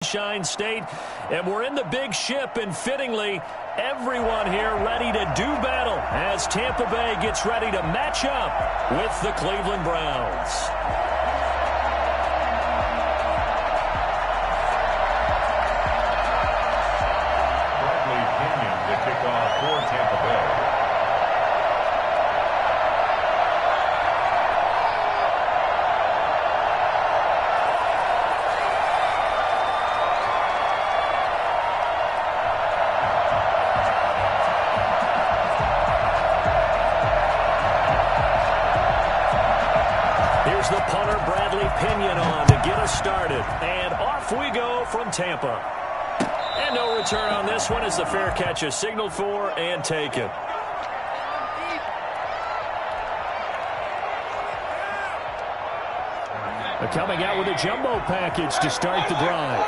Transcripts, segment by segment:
Sunshine State, and we're in the big ship, and fittingly, everyone here ready to do battle as Tampa Bay gets ready to match up with the Cleveland Browns. Bradley Pinion to kick off for Tampa Bay. The punter, Bradley Pinion, on to get us started. And off we go from Tampa. And no return on this one as the fair catch is signaled for and taken. They're coming out with a jumbo package to start the drive.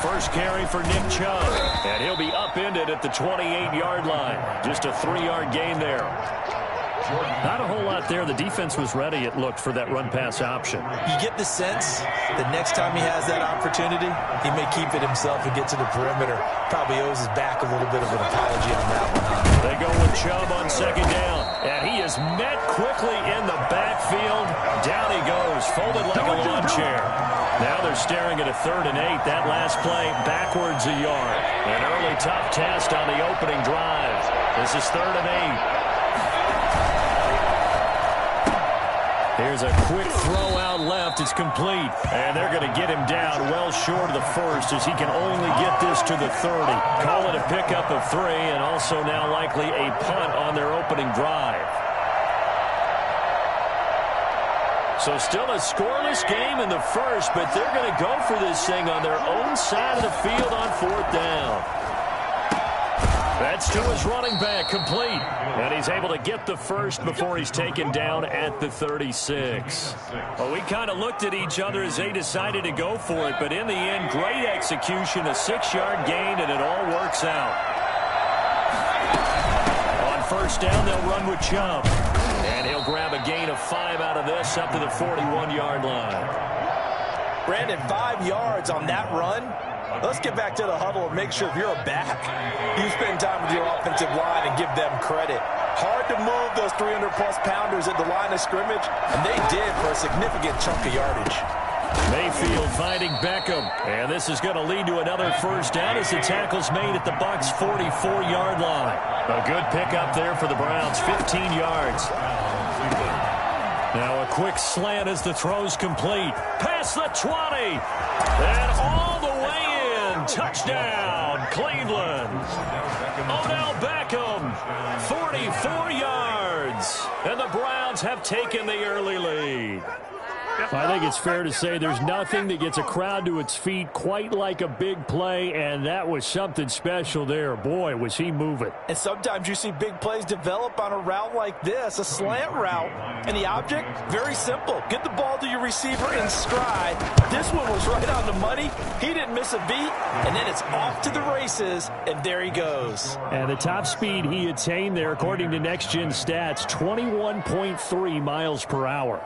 First carry for Nick Chubb. And he'll be upended at the 28-yard line. Just a 3-yard gain there. Not a whole lot there. The defense was ready, it looked, for that run-pass option. You get the sense that next time he has that opportunity, he may keep it himself and get to the perimeter. Probably owes his back a little bit of an apology on that one. They go with Chubb on second down. And he is met quickly in the backfield. Down he goes, folded like a lawn chair. Now they're staring at a 3rd and 8. That last play backwards a yard. An early tough test on the opening drive. This is 3rd and 8. Here's a quick throw out left. It's complete. And they're going to get him down well short of the first as he can only get this to the 30. Call it a pickup of 3 and also now likely a punt on their opening drive. So still a scoreless game in the first, but they're going to go for this thing on their own side of the field on 4th down. That's to his running back, complete. And he's able to get the first before he's taken down at the 36. Well, we kind of looked at each other as they decided to go for it, but in the end, great execution, a 6-yard gain, and it all works out. On 1st down, they'll run with Chubb. And he'll grab a gain of 5 out of this up to the 41-yard line. Brandon, 5 yards on that run. Let's get back to the huddle and make sure if you're a back, you spend time with your offensive line and give them credit. Hard to move those 300-plus pounders at the line of scrimmage, and they did for a significant chunk of yardage. Mayfield finding Beckham, and this is going to lead to another 1st down as the tackle's made at the Bucs' 44-yard line. A good pickup there for the Browns, 15 yards. Now a quick slant as the throw's complete. Past the 20, and all the way in. Touchdown, Cleveland. Odell Beckham, 44 yards, and the Browns have taken the early lead. I think it's fair to say there's nothing that gets a crowd to its feet quite like a big play, and that was something special there. Boy, was he moving. And sometimes you see big plays develop on a route like this, a slant route, and the object, very simple. Get the ball to your receiver in stride. This one was right on the money. He didn't miss a beat, and then it's off to the races, and there he goes. And the top speed he attained there, according to Next Gen Stats, 21.3 miles per hour.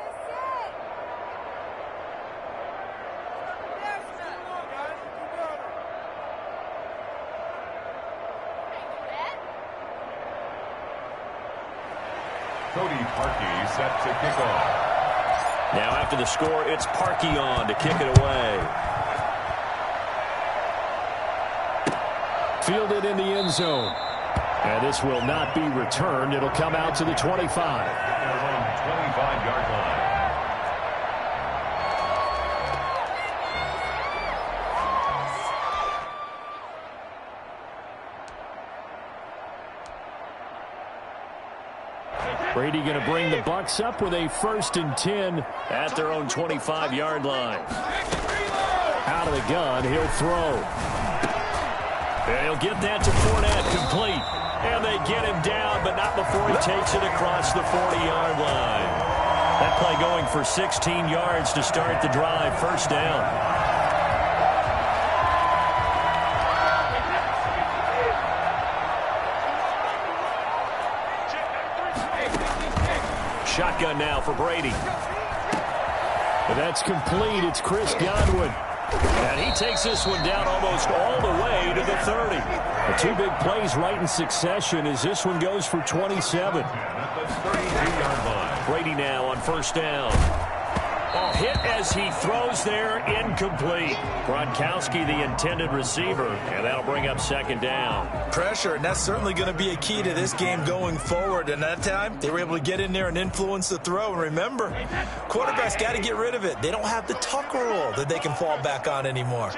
Cody Parkey set to kick off. Now after the score, it's Parkey on to kick it away. Fielded in the end zone. And this will not be returned. It'll come out to the 25. 25-yard line. Brady going to bring the Bucs up with a 1st and 10 at their own 25-yard line. Out of the gun, he'll throw. And he'll get that to Fournette, complete. And they get him down, but not before he takes it across the 40-yard line. That play going for 16 yards to start the drive, 1st down. Shotgun now for Brady. And that's complete. It's Chris Godwin. And he takes this one down almost all the way to the 30. The two big plays right in succession as this one goes for 27. Brady now on first down. Oh, hit as he throws there, incomplete. Gronkowski, the intended receiver, and that'll bring up second down. Pressure, and that's certainly going to be a key to this game going forward. And that time, they were able to get in there and influence the throw. And remember, quarterbacks got to get rid of it. They don't have the tuck rule that they can fall back on anymore.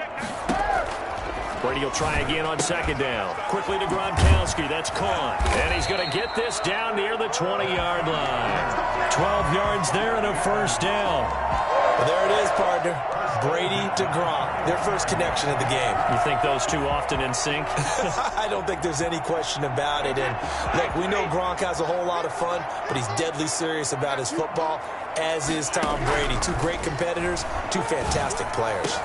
Brady will try again on second down. Quickly to Gronkowski. That's caught. And he's going to get this down near the 20-yard line. 12 yards there and a first down. Well, there it is, partner. Brady to Gronk, their first connection of the game. You think those two often in sync? I don't think there's any question about it. And, look, we know Gronk has a whole lot of fun, but he's deadly serious about his football, as is Tom Brady. Two great competitors, two fantastic players.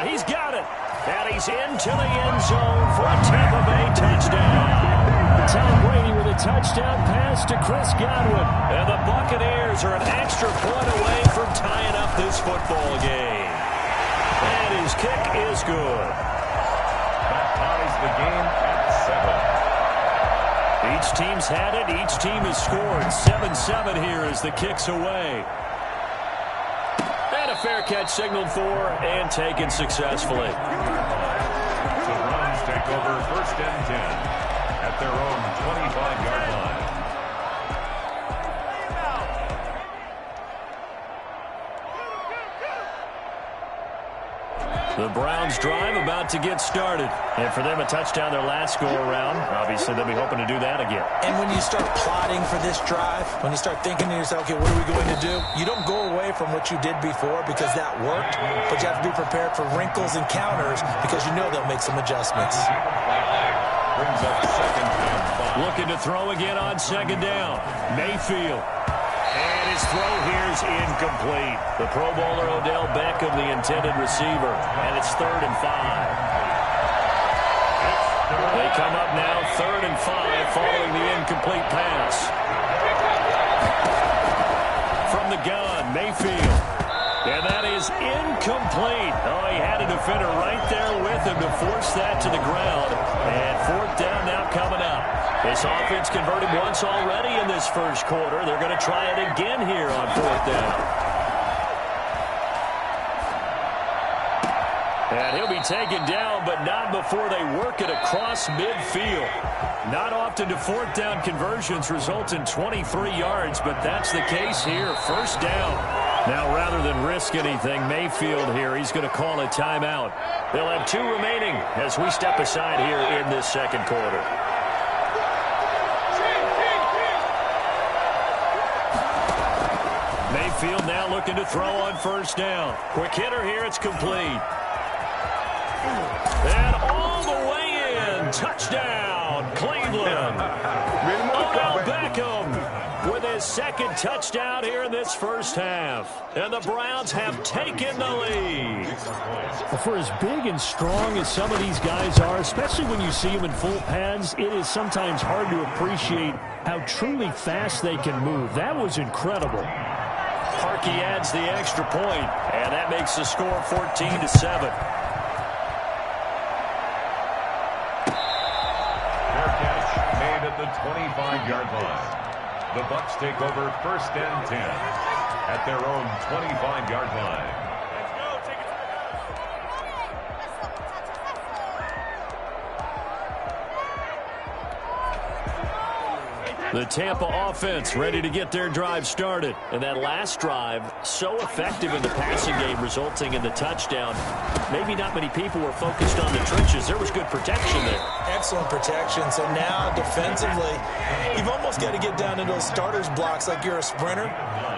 He's got it. And he's into the end zone for a Tampa Bay touchdown. Tom Brady with a touchdown pass to Chris Godwin. And the Buccaneers are an extra point away from tying up this football game. And his kick is good. That ties the game at 7. Each team's had it. Each team has scored. 7-7 here as the kick's away. And a fair catch signaled for and taken successfully. The Browns take over first and 10 at their own 25-yard line. The Browns drive about to get started. And for them, a touchdown their last go-around. Obviously, they'll be hoping to do that again. And when you start plotting for this drive, when you start thinking to yourself, okay, what are we going to do? You don't go away from what you did before because that worked, but you have to be prepared for wrinkles and counters because you know they'll make some adjustments. Brings up second and 5. Looking to throw again on second down. Mayfield. And his throw here is incomplete. The Pro Bowler Odell Beckham, the intended receiver. And it's 3rd and 5. They come up now 3rd and 5 following the incomplete pass. From the gun, Mayfield. And that is incomplete. Oh, he had a defender right there with him to force that to the ground. And 4th down now coming up. This offense converted once already in this first quarter. They're going to try it again here on 4th down. And he'll be taken down, but not before they work it across midfield. Not often do 4th down conversions result in 23 yards, but that's the case here. First down. Now, rather than risk anything, Mayfield here, he's going to call a timeout. They'll have 2 remaining as we step aside here in this second quarter. Mayfield now looking to throw on first down. Quick hitter here, it's complete. And all the way in. Touchdown, Cleveland. Odell Beckham with his second touchdown here in this first half. And the Browns have taken the lead. For as big and strong as some of these guys are, especially when you see them in full pads, it is sometimes hard to appreciate how truly fast they can move. That was incredible. Harkey adds the extra point, and that makes the score 14-7. At the 25-yard line. The Bucs take over first and 10 at their own 25-yard line. The Tampa offense ready to get their drive started. And that last drive, so effective in the passing game, resulting in the touchdown. Maybe not many people were focused on the trenches. There was good protection there. Excellent protection. So now, defensively, you've almost got to get down in those starters blocks like you're a sprinter.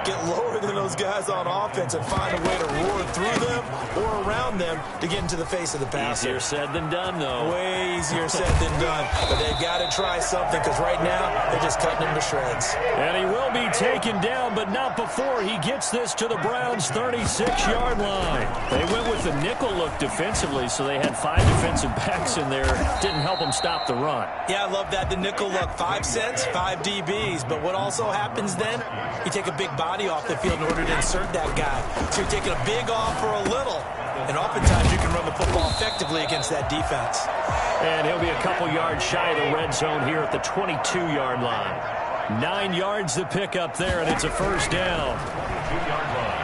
Get lower than those guys on offense and find a way to roar through them or around them to get into the face of the passer. Easier said than done, though. Way easier said than done. But they've got to try something because right now they're just cutting him to shreds. And he will be taken down, but not before he gets this to the Browns' 36-yard line. They went with the nickel look defensively, so they had 5 defensive backs in there. Didn't help them stop the run. Yeah, I love that, the nickel look. 5 cents, 5 DBs. But what also happens then, you take a big body off the field in order to insert that guy. So you're taking a big off for a little. And oftentimes you can run the football effectively against that defense. And he'll be a couple yards shy of the red zone here at the 22-yard line. 9 yards to pick up there, and it's a first down. 2-yard line.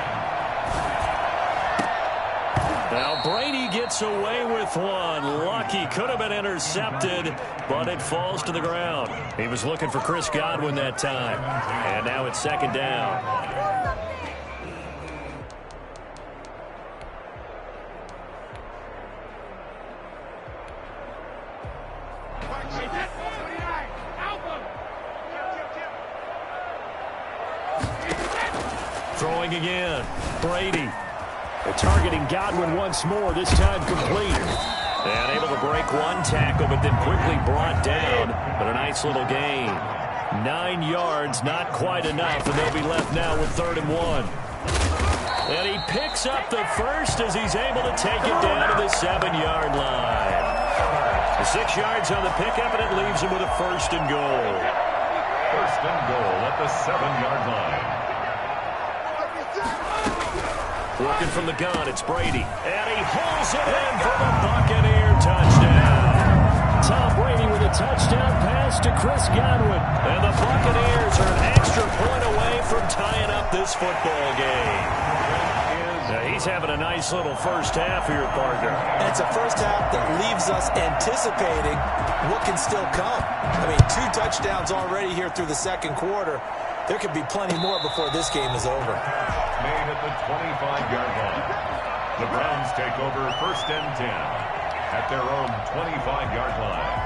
Now Brady gets away with one. Lucky, could have been intercepted, but it falls to the ground. He was looking for Chris Godwin that time. And now it's second down. Throwing again. Brady. They're targeting Godwin once more, this time complete. And able to break one tackle, but then quickly brought down. But a nice little gain. 9 yards, not quite enough, and they'll be left now with 3rd and 1. And he picks up the first as he's able to take it down to the 7-yard line. 6 yards on the pickup, and it leaves him with a 1st and goal. 1st and goal at the 7-yard line. Looking from the gun, it's Brady. And he holds it in for the Buccaneer touchdown. Tom Brady with a touchdown pass to Chris Godwin. And the Buccaneers are an extra point away from tying up this football game. Now he's having a nice little first half here, partner. And it's a first half that leaves us anticipating what can still come. I mean, 2 touchdowns already here through the second quarter. There could be plenty more before this game is over. Made at the 25-yard line. The Browns take over 1st and 10 at their own 25-yard line.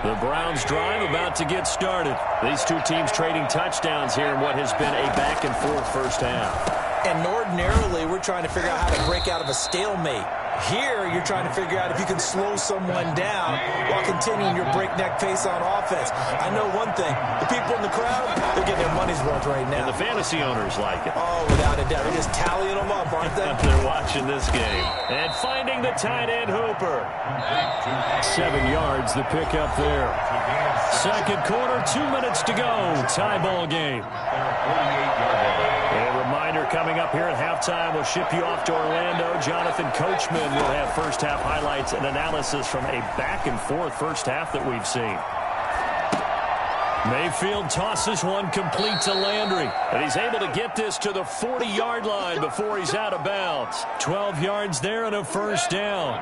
The Browns drive about to get started. These two teams trading touchdowns here in what has been a back-and-forth first half. And ordinarily, we're trying to figure out how to break out of a stalemate. Here, you're trying to figure out if you can slow someone down while continuing your breakneck pace on offense. I know one thing. The people in the crowd, they're getting their money's worth right now. And the fantasy owners like it. Oh, without a doubt. They're just tallying them up, aren't they? They're watching this game. And finding the tight end Hooper. 7 yards the pick up there. Second quarter, 2 minutes to go. Tie ball game. A reminder coming up here at halftime. We'll ship you off to Orlando. Jonathan Coachman will have first half highlights and analysis from a back-and-forth first half that we've seen. Mayfield tosses one complete to Landry. And he's able to get this to the 40-yard line before he's out of bounds. 12 yards there and a first down.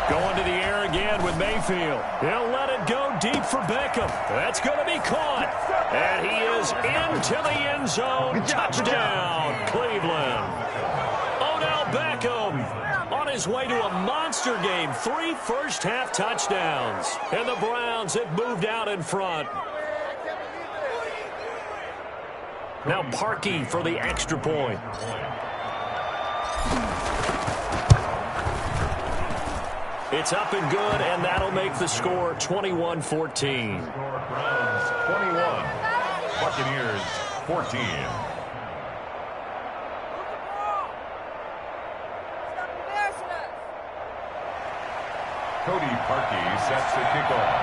Going to the air again with Mayfield. He'll let it go deep for Beckham. That's going to be caught. And he is into the end zone. Touchdown, Cleveland. Odell Beckham on his way to a monster game. 3 first-half touchdowns. And the Browns have moved out in front. Now Parkey for the extra point. It's up and good, and that'll make the score 21-14. Browns 21, Buccaneers 14. Cody Parkey sets the kickoff.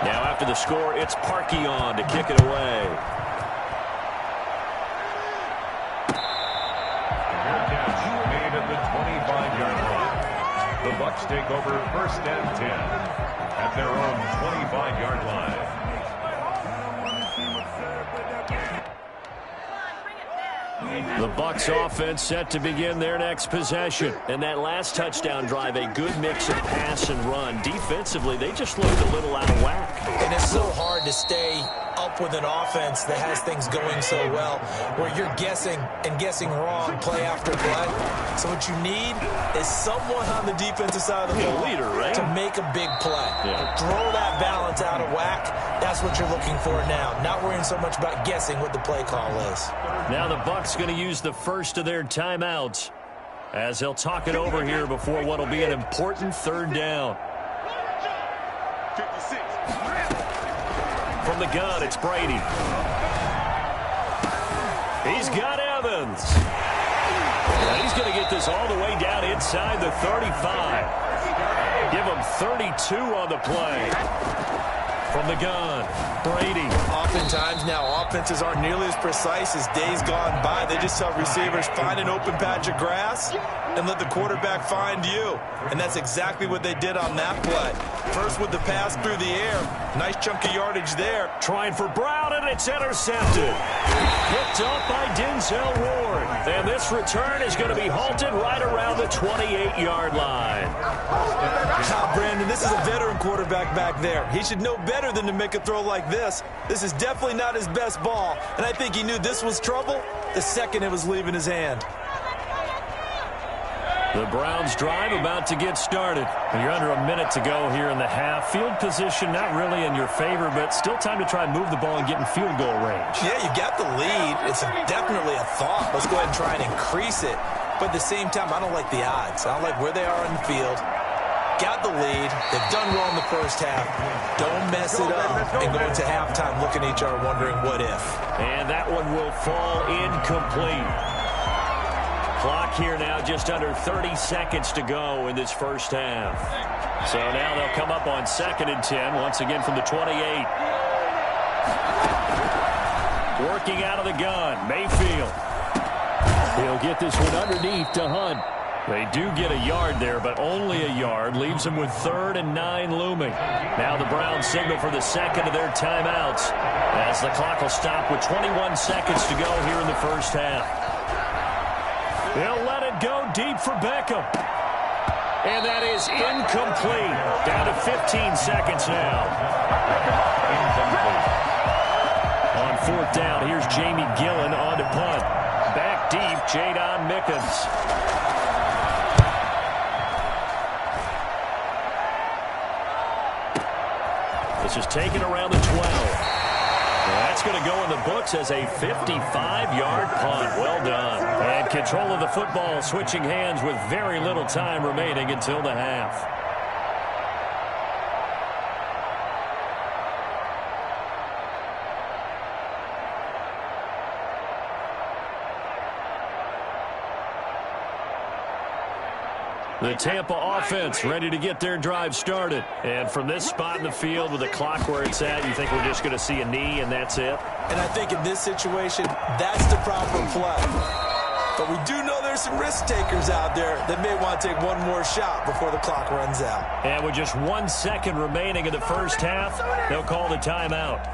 Now after the score, it's Parkey on to kick it away. Made at the 25-yard line. The Bucs take over 1st and 10 at their own 25-yard line. The Bucs offense set to begin their next possession. And that last touchdown drive, a good mix of pass and run. Defensively, they just looked a little out of whack. And it's so hard to stay up with an offense that has things going so well, where you're guessing and guessing wrong play after play. So what you need is someone on the defensive side of the ball to make a big play. Throw that balance out of whack. That's what you're looking for now. Not worrying so much about guessing what the play call is. Now the Bucs going to use the first of their timeouts as they'll talk it over here before what will be an important third down. From the gun, it's Brady. He's got Evans. And he's going to get this all the way down inside the 35. Give him 32 on the play. From the gun, Brady. Oftentimes now, offenses aren't nearly as precise as days gone by. They just tell receivers, find an open patch of grass and let the quarterback find you. And that's exactly what they did on that play. First with the pass through the air. Nice chunk of yardage there. Trying for Brown, and it's intercepted. Picked up by Denzel Ward. And this return is going to be halted right around the 28-yard line. Now, Brandon, this is a veteran quarterback back there. He should know better than to make a throw like this. This is definitely not his best ball. And I think he knew this was trouble the second it was leaving his hand. The Browns drive about to get started. You're under a minute to go here in the half. Field position not really in your favor, but still time to try and move the ball and get in field goal range. Yeah, you got the lead. It's definitely a thought. Let's go ahead and try and increase it. But at the same time, I don't like the odds. I don't like where they are in the field. Got the lead. They've done well in the first half. Don't mess it up and go into halftime looking at each other wondering what if. And that one will fall incomplete. Clock here now just under 30 seconds to go in this first half. So now they'll come up on 2nd and 10 once again from the 28. Working out of the gun, Mayfield. He'll get this one underneath to Hunt. They do get a yard there, but only a yard. Leaves them with 3rd and 9 looming. Now the Browns signal for the second of their timeouts as the clock will stop with 21 seconds to go here in the first half. They'll let it go deep for Beckham. And that is incomplete. Down to 15 seconds now. On 4th down, here's Jamie Gillen on to punt. Back deep, Jadon Mickens. This is taken around the 12. That's going to go in the books as a 55-yard punt. Well done. And control of the football switching hands with very little time remaining until the half. The Tampa offense ready to get their drive started. And from this spot in the field with the clock where it's at, you think we're just going to see a knee and that's it? And I think in this situation, that's the proper play. But we do know there's some risk takers out there that may want to take one more shot before the clock runs out. And with just 1 second remaining in the first half, they'll call the timeout.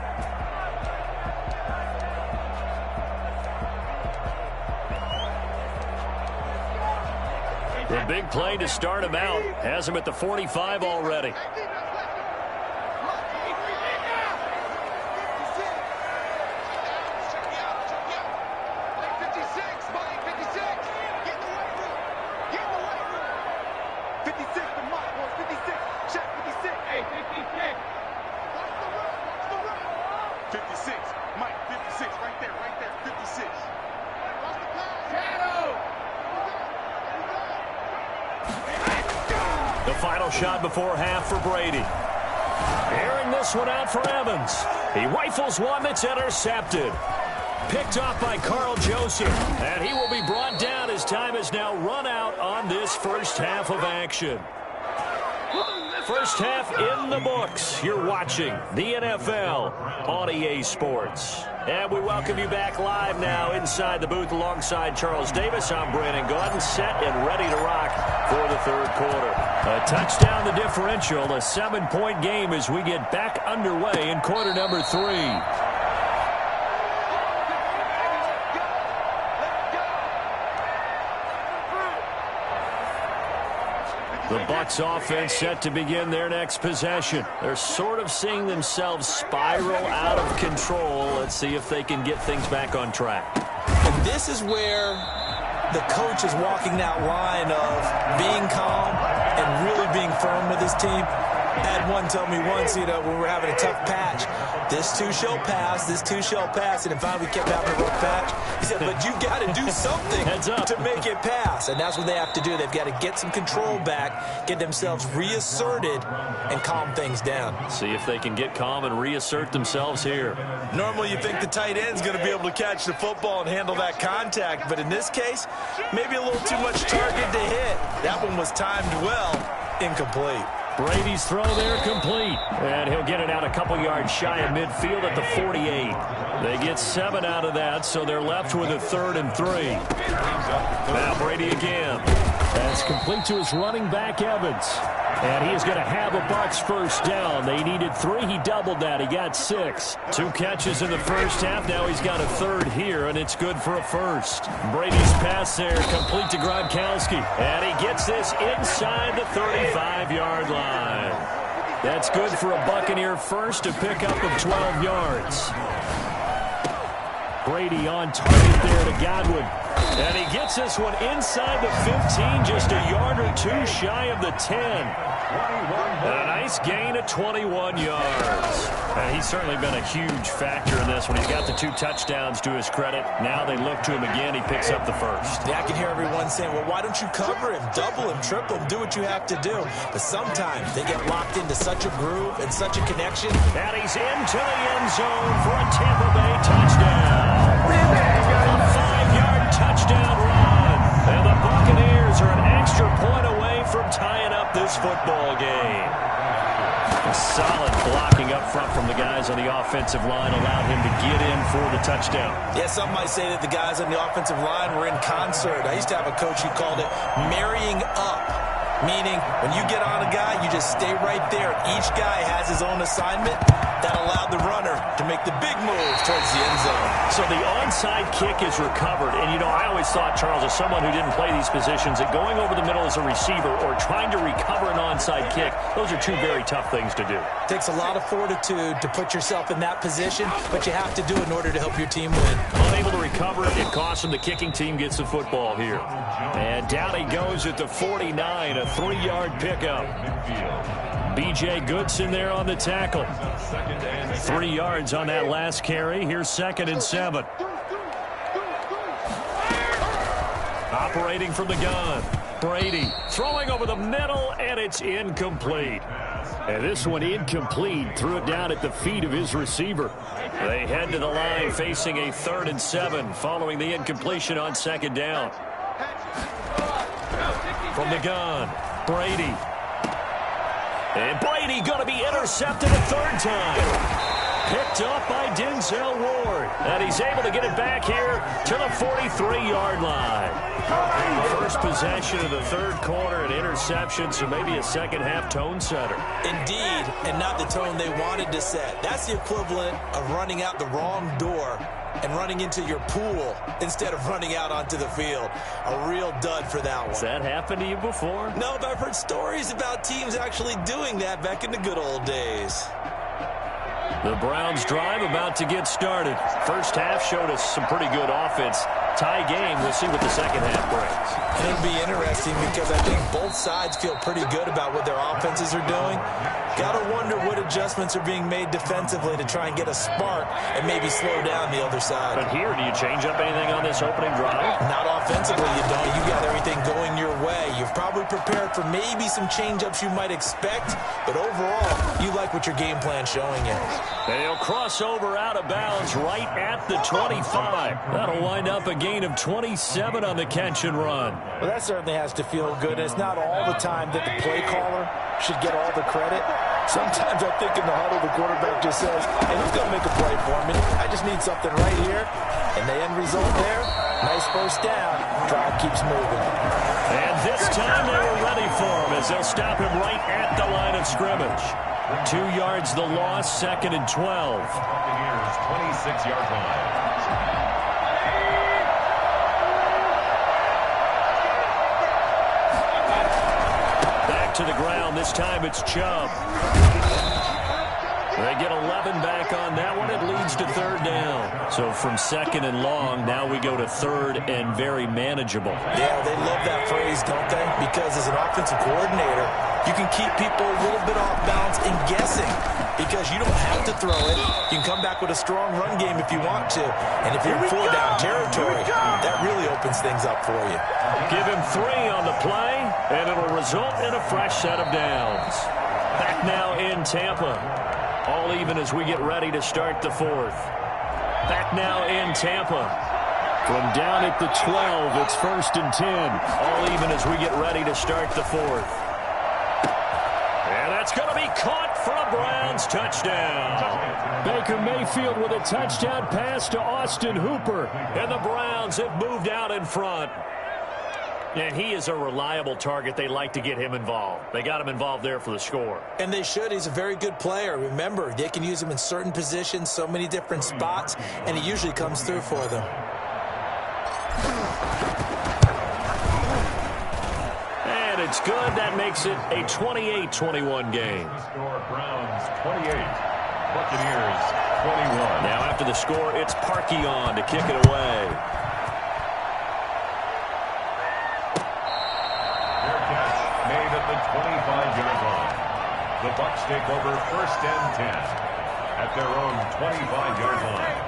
The big play to start him out has him at the 45 already. The final shot before half for Brady. Airing this one out for Evans. He rifles one that's intercepted. Picked off by Carl Joseph. And he will be brought down as time is now run out on this first half of action. First half in the books. You're watching the NFL on EA Sports. And we welcome you back live now inside the booth alongside Charles Davis. I'm Brandon Gordon, set and ready to rock for the third quarter. A touchdown the differential, a 7-point game as we get back underway in quarter number 3. The Bucs offense set to begin their next possession. They're sort of seeing themselves spiral out of control. Let's see if they can get things back on track. And this is where the coach is walking that line of being calm and really being firm with his team. I had one tell me once, when we were having a tough patch, this too shall pass, this too shall pass. And finally we kept having a rough patch. He said, but you got to do something to make it pass. And that's what they have to do. They've got to get some control back, get themselves reasserted, and calm things down. See if they can get calm and reassert themselves here. Normally you think the tight end's going to be able to catch the football and handle that contact. But in this case, maybe a little too much target to hit. That one was timed well, incomplete. Brady's throw there complete. And he'll get it out a couple yards shy of midfield at the 48. They get 7 out of that, so they're left with a 3rd and 3. Now Brady again. That's complete to his running back, Evans. And he is going to have a Bucs first down. They needed 3. He doubled that. He got 6. 2 catches in the first half. Now he's got a 3rd here, and it's good for a first. Brady's pass there complete to Gronkowski. And he gets this inside the 35-yard line. That's good for a Buccaneer first, a pickup of 12 yards. Brady on target there to Godwin. And he gets this one inside the 15, just a yard or 2 shy of the 10. And a nice gain of 21 yards. And he's certainly been a huge factor in this one. He's got the 2 touchdowns to his credit. Now they look to him again. He picks up the first. Yeah, I can hear everyone saying, well, why don't you cover him, double him, triple him, do what you have to do. But sometimes they get locked into such a groove and such a connection. And he's into the end zone for a Tampa Bay touchdown. A 5-yard touchdown run. And the Buccaneers are an extra point away from tying up this football game. A solid blocking up front from the guys on the offensive line allowed him to get in for the touchdown. Yeah, some might say that the guys on the offensive line were in concert. I used to have a coach who called it marrying up, meaning when you get on a guy, you just stay right there. Each guy has his own assignment. That allowed the runner to make the big move towards the end zone. So the onside kick is recovered. And, I always thought, Charles, as someone who didn't play these positions, that going over the middle as a receiver or trying to recover an onside kick, those are 2 very tough things to do. It takes a lot of fortitude to put yourself in that position, but you have to do it in order to help your team win. Unable to recover it, it costs him. The kicking team gets the football here. And down he goes at the 49, a 3-yard pickup. B.J. Goodson there on the tackle. 3 yards on that last carry. Here's 2nd and 7. Operating from the gun. Brady throwing over the middle, and it's incomplete. And this one incomplete. Threw it down at the feet of his receiver. They head to the line facing a 3rd and 7 following the incompletion on 2nd down. From the gun, Brady. And Brady going to be intercepted a 3rd time. Picked up by Denzel Ward. And he's able to get it back here to the 43-yard line. First possession of the 3rd quarter, an interception, so maybe a second-half tone setter. Indeed, and not the tone they wanted to set. That's the equivalent of running out the wrong door and running into your pool instead of running out onto the field. A real dud for that one. Has that happened to you before? No, but I've heard stories about teams actually doing that back in the good old days. The Browns drive about to get started. First half showed us some pretty good offense. Tie game. We'll see what the second half brings. It'll be interesting because I think both sides feel pretty good about what their offenses are doing. Got to wonder what adjustments are being made defensively to try and get a spark and maybe slow down the other side. But here, do you change up anything on this opening drive? Not offensively, you don't. You got everything going your way. You've probably prepared for maybe some change-ups you might expect, but overall, you like what your game plan's showing you. And he'll cross over out of bounds right at the 25. That'll wind up a gain of 27 on the catch and run. Well, that certainly has to feel good. It's not all the time that the play caller should get all the credit. Sometimes I think in the huddle, the quarterback just says, hey, who's going to make a play for me? I just need something right here. And the end result there, nice first down. Drive keeps moving. And this time they were ready for him as they'll stop him right at the line of scrimmage. 2 yards the loss, 2nd and 12. Buccaneers 26-yard line. back to the ground. This time it's Chubb. They get 11 back on that one. It leads to third down. So from second and long, now we go to third and very manageable. Yeah, they love that phrase, don't they? Because as an offensive coordinator, you can keep people a little bit off balance and guessing because you don't have to throw it. You can come back with a strong run game if you want to. And if you're in four-down territory, that really opens things up for you. Give him 3 on the play, and it'll result in a fresh set of downs. Back now in Tampa. All even as we get ready to start the fourth. Back now in Tampa. From down at the 12, it's 1st and 10. All even as we get ready to start the fourth. And that's going to be caught for a Browns touchdown. Baker Mayfield with a touchdown pass to Austin Hooper. And the Browns have moved out in front. And he is a reliable target. They like to get him involved. They got him involved there for the score. And they should. He's a very good player. Remember, they can use him in certain positions, so many different spots, and he usually comes through for them. And it's good. That makes it a 28-21 game. Score Browns 28, Buccaneers 21. Now after the score, it's Parkey on to kick it away. Made at the 25-yard line. The Bucs take over 1st and 10 at their own 25-yard line.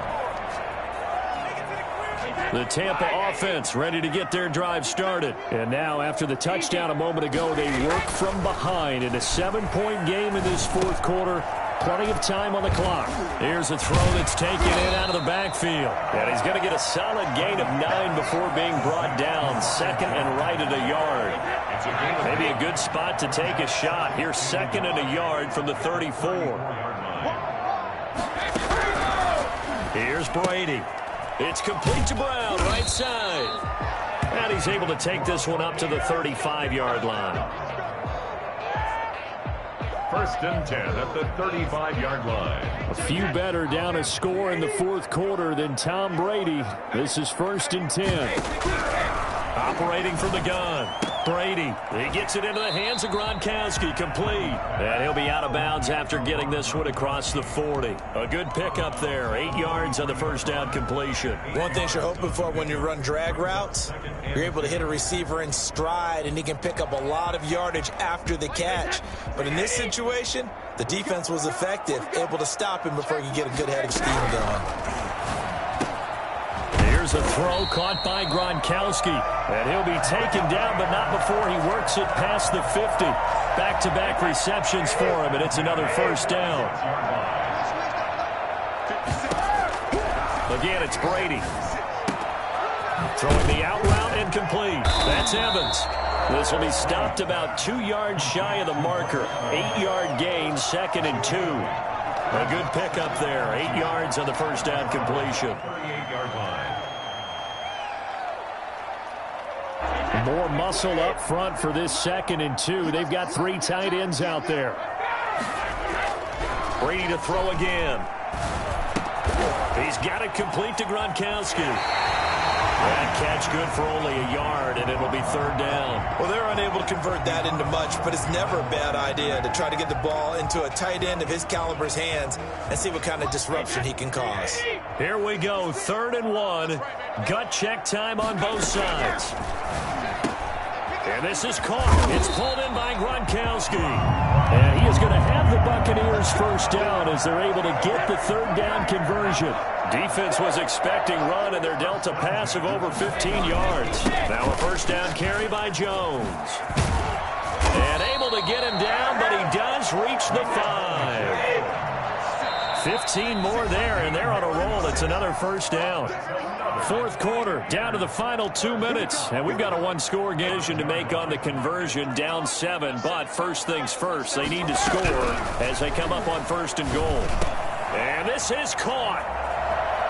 The Tampa offense ready to get their drive started. And now after the touchdown a moment ago, they work from behind in a 7-point game in this fourth quarter. Plenty of time on the clock. Here's a throw that's taken in out of the backfield. And he's going to get a solid gain of 9 before being brought down. Second and right at a yard. Maybe a good spot to take a shot. Here's 2nd and a yard from the 34. Here's Brady. It's complete to Brown, right side. And he's able to take this one up to the 35-yard line. 1st and 10 at the 35-yard line. A few better down a score in the fourth quarter than Tom Brady. This is 1st and 10. Operating from the gun. Brady, he gets it into the hands of Gronkowski, complete. And he'll be out of bounds after getting this one across the 40. A good pickup there, 8 yards on the first down completion. One thing you're hoping for when you run drag routes, you're able to hit a receiver in stride, and he can pick up a lot of yardage after the catch. But in this situation, the defense was effective, able to stop him before he could get a good head of steam going. Here's a throw caught by Gronkowski. And he'll be taken down, but not before he works it past the 50. Back-to-back receptions for him, and it's another first down. Again, it's Brady. Throwing the out route incomplete. That's Evans. This will be stopped about 2 yards shy of the marker. 8-yard gain, 2nd and 2. A good pickup there. 8 yards on the first down completion. 38-yard line. More muscle up front for this 2nd and 2. They've got 3 tight ends out there. Brady to throw again. He's got it complete to Gronkowski. That catch good for only a yard, and it'll be third down. Well, they're unable to convert that into much, but it's never a bad idea to try to get the ball into a tight end of his caliber's hands and see what kind of disruption he can cause. Here we go, 3rd and 1. Gut check time on both sides. And this is caught. It's pulled in by Gronkowski. And he is going to have the Buccaneers first down as they're able to get the third down conversion. Defense was expecting run, and they're dealt a pass of over 15 yards. Now a first down carry by Jones. And able to get him down, but he does reach the 5. 15 more there, and they're on a roll. It's another first down. Fourth quarter, down to the final 2 minutes. And we've got a one-score decision to make on the conversion, down 7. But first things first, they need to score as they come up on 1st and goal. And this is caught.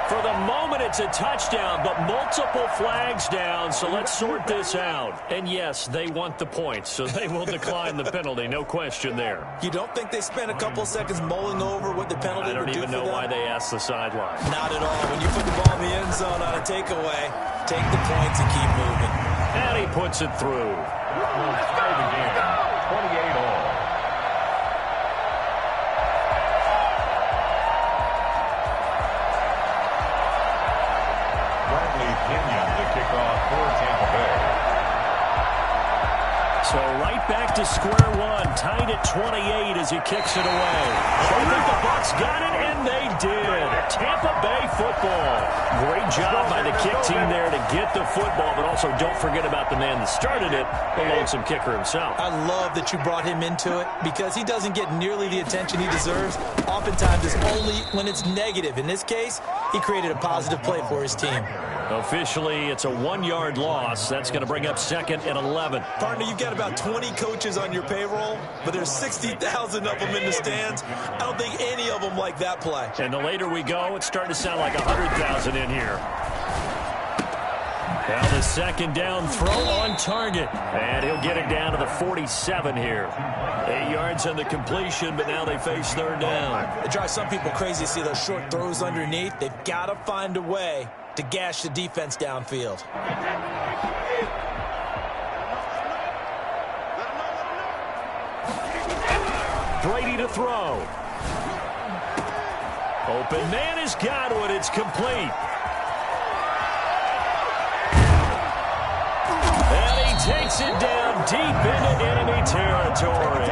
For the moment, it's a touchdown, but multiple flags down, so let's sort this out. And yes, they want the points, so they will decline the penalty, no question there. You don't think they spent a couple seconds mulling over what the penalty would do for them? I don't even know why they asked the sideline. Not at all. When you put the ball in the end zone on a takeaway, take the points and keep moving. And he puts it through. Let's go again. 28 So right back to square one, tied at 28 as he kicks it away. I think the Bucs got it, and they did. Tampa Bay football. Great job by the kick team there to get the football, but also don't forget about the man that started it, the lonesome kicker himself. I love that you brought him into it because he doesn't get nearly the attention he deserves. Oftentimes it's only when it's negative. In this case, he created a positive play for his team. Officially, it's a 1-yard loss. That's going to bring up 2nd and 11. Partner, you've got about 20 coaches on your payroll, but there's 60,000 of them in the stands. I don't think any of them like that play. And the later we go, it's starting to sound like 100,000 in here. Now the second down throw on target. And he'll get it down to the 47 here. 8 yards on the completion, but now they face 3rd down. It drives some people crazy to see those short throws underneath. They've got to find a way to gash the defense downfield. Brady to throw. Open man is Godwin. It's complete. And he takes it down deep into enemy territory.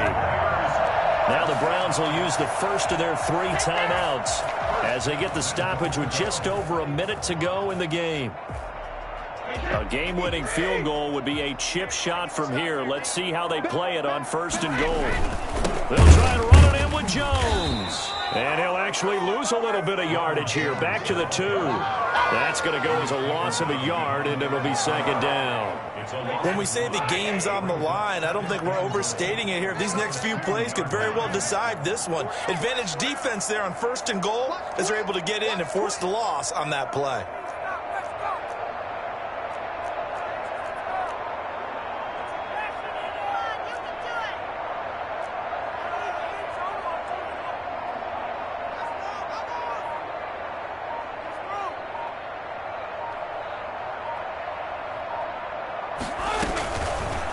Now the Browns will use the first of their 3 timeouts as they get the stoppage with just over a minute to go in the game. A game-winning field goal would be a chip shot from here. Let's see how they play it on 1st and goal. They'll try and run it in with Jones. And he'll actually lose a little bit of yardage here. Back to the 2. That's going to go as a loss of a yard, and it'll be 2nd down. When we say the game's on the line, I don't think we're overstating it here. These next few plays could very well decide this one. Advantage defense there on 1st and goal as they're able to get in and force the loss on that play.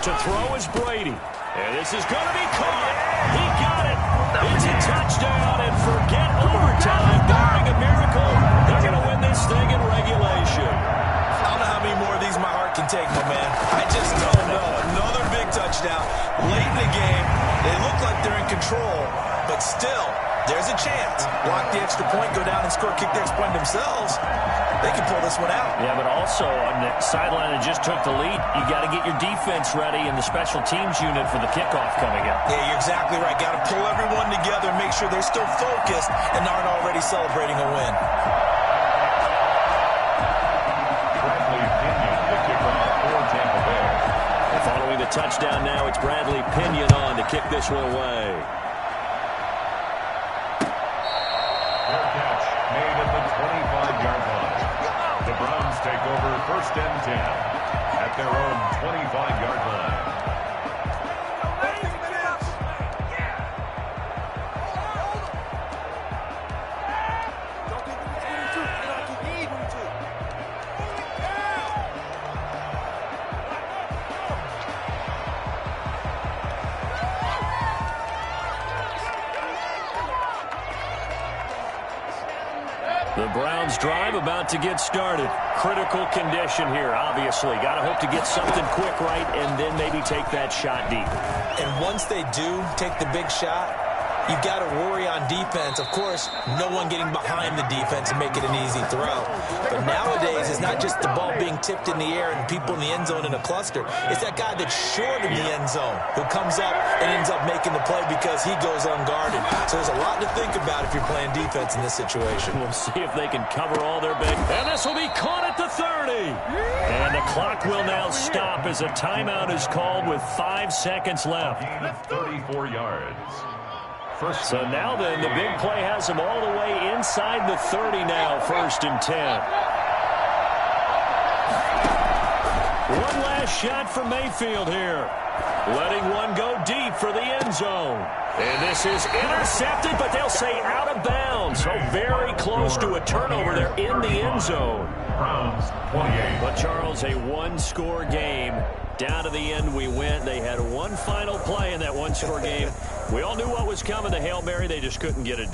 To throw is Brady. And this is going to be caught. He got it. It's a touchdown, and forget overtime. Barring a miracle, they're going to win this thing in regulation. I don't know how many more of these my heart can take, my man. I just don't know. Another big touchdown. Late in the game, they look like they're in control, but still, there's a chance. Block the extra point, go down and score, kick the extra point themselves. They can pull this one out. Yeah, but also on the sideline that just took the lead, you got to get your defense ready and the special teams unit for the kickoff coming up. Yeah, you're exactly right. Got to pull everyone together and make sure they're still focused and aren't already celebrating a win. Bradley Pinion, the kickoff for Tampa Bay. Following the touchdown now, it's Bradley Pinion on to kick this one away. Fair catch made at the 25-yard line. The Browns take over 1st and 10 at their own 25-yard line. The Browns drive about to get started. Critical condition here, obviously. Got to hope to get something quick right and then maybe take that shot deep. And once they do take the big shot, you've got to worry on defense. Of course, no one getting behind the defense and make it an easy throw. But nowadays, it's not just the ball being tipped in the air and people in the end zone in a cluster. It's that guy that's short of the end zone who comes up and ends up making the play because he goes unguarded. So there's a lot to think about if you're playing defense in this situation. We'll see if they can cover all their big. And this will be caught at the 30. And the clock will now stop as a timeout is called with 5 seconds left. 34 yards. So now then, the big play has them all the way inside the 30 now, 1st and 10. One last shot for Mayfield here. Letting one go deep for the end zone. And this is intercepted, but they'll say out of bounds. So very close to a turnover there in the end zone. Browns 28. But, Charles, a one-score game. Down to the end we went. They had one final play in that one-score game. We all knew what was coming, the Hail Mary. They just couldn't get it done.